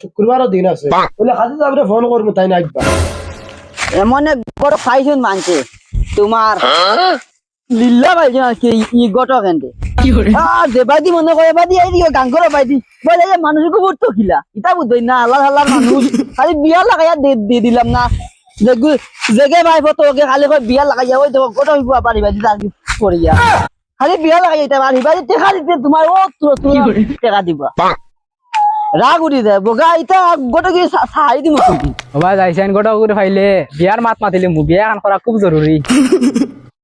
শুক্রবারও দিন আছে বলে খাদি যাবরে ফোন করবো তাই না একবার এমন এক বড় ফাইছুন মানছে তোমার লীলা পাইছো আজকে ই গট কেন্দ্রে আর দেবাদি মনে করে বাদি এই দিও গান করো বাইদি বলে যে মানুষ গোবর তো খিলা ইটা বুঝবই না আল্লাহ আল্লাহ মানুষ খালি বিয়া লাগাইয়া দিয়ে দিলাম না জেগে ভাই ফটোকে খালি কই বিয়া লাগাইয়া ওই তো গট হইব পারি বাদি তার করিয়া খালি বিয়া লাগাইয়া এটা পারি বাদি টাকা দিতে তোমার ও তুই টাকা দিবা রাগ উঠি যায় বগা ইটা গোটা কি সাহায্য দিম বাবা যাইছেন গোটা করে ফাইলে বিয়ার মাত মাতিলে মু বিয়া খান করা খুব জরুরি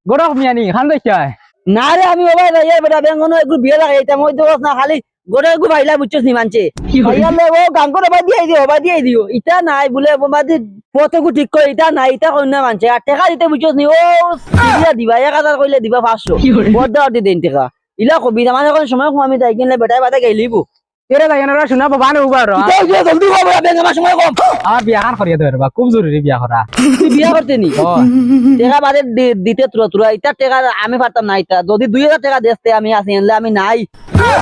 গোটা মিয়ানি খান দেখায় না রে আমি বাবা যাই বেটা বেঙ্গনো একটু বিয়া লাগাই এটা মই তো না খালি গোটা একটু ভাইলা বুঝছস নি মানছে ভাইয়ালে ও গান করে বাই দিয়ে দিও ইটা নাই বলে বাদি পথকু ঠিক করে ইটা নাই ইটা কই না মানছে আর টাকা দিতে বুঝছস নি ও সিরিয়া দিবা 1000 কইলে দিবা 500 বড় দাও দেন টাকা ইলা কবি আমার এখন সময় কম আমি তাই কিনলে বেটাই বাদে গেলিবো তেরে লাগে না শোনা বাবা নে উবার জলদি কর বেটা আমার সময় কম আর বিয়া খান করিয়া দেবে বাবা খুব জরুরি বিয়া করা তুই বিয়া করতে নি টাকা বাদে দিতে তুরা ইটা টাকা আমি পারতাম না ইটা যদি 2000 টাকা দেতে আমি আসি এনলে আমি নাই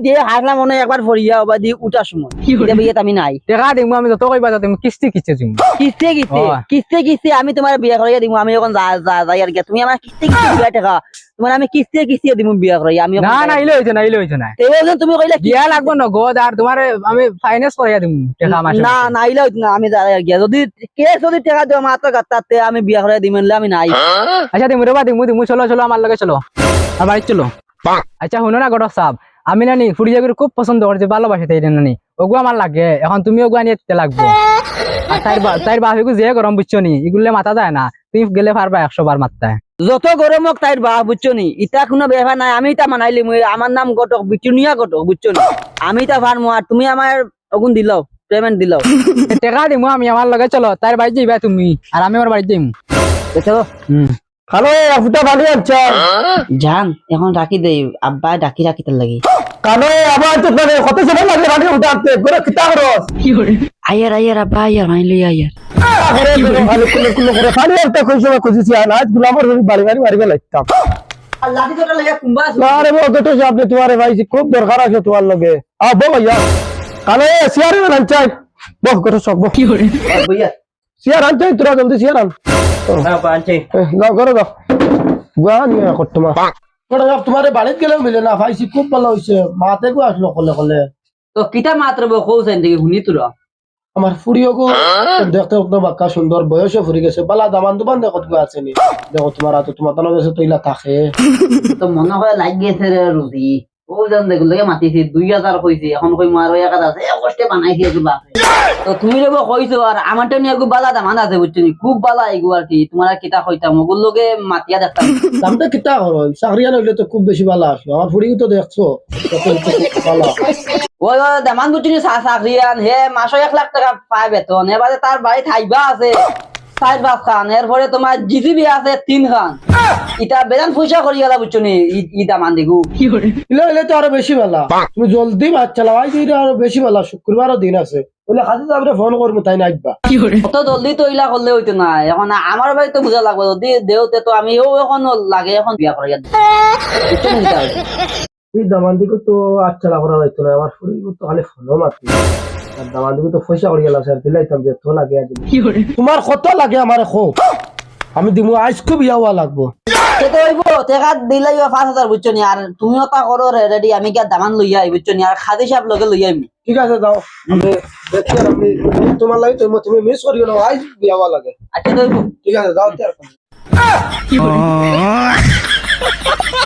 দিয়ে হাগলা মনে একবার ফরিয়া বা দি উঠার সময় এটা বিয়েত আমি নাই টাকা দিমু আমি যত কইবা তুমি কিস্তি কিস্তি দিমু কিস্তি আমি তোমার বিয়া করাইয়া দিমু আমি এখন যাই আর কি তুমি আমার কিস্তি দিবা টাকা তোমার আমি কিস্তি দিমু বিয়া করাইয়া আমি না না ইলে হইছে না তেও তুমি কইলা বিয়া লাগবো নগদ আর তোমার আমি ফাইনান্স করাইয়া দিমু টাকা মাসে না না ইলে হইছে না আমি যাই আর কি যদি টাকা দেও মাত্র গাতাতে আমি বিয়া করাইয়া দিমু আমি নাই আচ্ছা দিমু চলো আমার লগে চলো আর বাড়ি চলো আচ্ছা শুনো না গড়ক সাহেব আমি নানি ফুড়িয়াগুলো খুব পছন্দ করছি ভালোবাসি তাই নানি ওগু আমার লাগে এখন তুমি ওগু আনিয়ে দিতে লাগবো আর তাইর বাপেগু যে গরম বুঝছো নি এগুলো মাথা যায় না তুমি গেলে পারবা 100 বার মাত্রায় যত গরম হোক তাইর বাপ বুঝছো নি ইটা কোনো ব্যাপার নাই আমি তা মানাইলি আমার নাম গটক বিচুনিয়া গটক বুঝছো নি আমি তা পারমু আর তুমি আমার অগুন দিলাও পেমেন্ট দিলাও টাকা দিমু আমি আমার লগে চলো তাইর বাড়ি যাইবা তুমি আর আমি আমার বাড়ি যাইমু চলো খালো ফুটা ভালো আচ্ছা জান এখন রাখি দেই আব্বা ডাকি তার লাগি কানো আবার তো মানে কত সময় লাগে রাখি উঠাতে করে কিতা করো আয়ার আব্বা আয়ার মাইলি আয়ার ভালো করে পানি একটা কই সময় খুঁজেছি আর আজ গুলামর বাড়ি মারি লাগতাম আল্লাহ দি তোটা লাগা কুম্বা আরে বো গটো আপনি তোমারে ভাই খুব দরকার আছে তোমার লগে আ বো ভাইয়া কালো সিয়ারে না চাই বো গটো সব বো কি করে ভাইয়া সিয়ার আনতে তোরা জলদি সিয়ার আন হ্যাঁ পাঁচে যাও করে দাও গানি কটমা তোরা সব তোমারে বাড়িতে গেলেও মিলে না ভাইছি খুব ভালো হইছে মাতে গো আসলো কলে তো কিটা মাত্র বো কইছেন দেখি শুনি তোরা আমার ফুড়িও গো দেখতে একদম বাক্কা সুন্দর বয়সে ফুরি গেছে বালা দামান দুবান দেখো গো আছে নি দেখো তোমার তো তোমার তানো গেছে তইলা থাকে তো মনে হয় লাগ গেছে রে রুজি ও জান দেখো লাগে মাতিছি 2000 কইছি এখন কই মার 1000 আছে কষ্টে বানাইছি এগুলা তো তুমি রে কইছো আর আমারটা নিয়ে গো বালা দামান আছে বুঝছনি খুব বালা এগু আর কি তোমার কিটা কইতা মগুল লগে মাতিয়া দেখতাম দামটা কিটা করল চাকরিয়ান হইলে তো খুব বেশি ভালো আসলো আমার ফুড়িও তো দেখছো ভালো ওই দামান বুঝছনি চাকরিয়ান হে মাসে 1 লাখ টাকা পায় বেতন এবারে তার বাড়ি থাইবা আছে 4-5 খান এরপরে তোমার জিজিবি আছে 3 খান এটা বেজান পয়সা করি গেলা বুঝছনি ই দামান দেখু ইলে তো আরো বেশি ভালো তুমি জলদি ভাত চালাওয়াই দিলে আরো বেশি ভালো শুক্রবারও দিন আছে বলে খাদি যাবরে ফোন করবো তাই না একবার অত জলদি তো ইলা করলে হইতো না এখন আমার ভাই তো বুঝা লাগবে যদি দেওতে তো আমিও এখন লাগে এখন বিয়া করাইয়া তুই দামান দিকে তো আট চালা করা যাইতো না আমার ফুড়ি তো খালি ফোনও মারতি আর দামান দিকে তো পয়সা করি গেল স্যার দিলাইতাম যে তো লাগে তোমার কত লাগে আমার খো আমি দিমু আজ খুব ইয়াওয়া লাগবো সেটা হইব টাকা দিলাই 5000 বুঝছনি আর তুমিও তা করো রেডি আমি কি দামান লইয়া আই বুঝছনি আর খাদি সাহেব লগে লইয়া আইমি ঠিক আছে যাও আমি দেখি আর আমি তোমার লাগে তুমি মিস করিও না আজ ইয়াওয়া লাগে আচ্ছা তো হইব ঠিক আছে যাও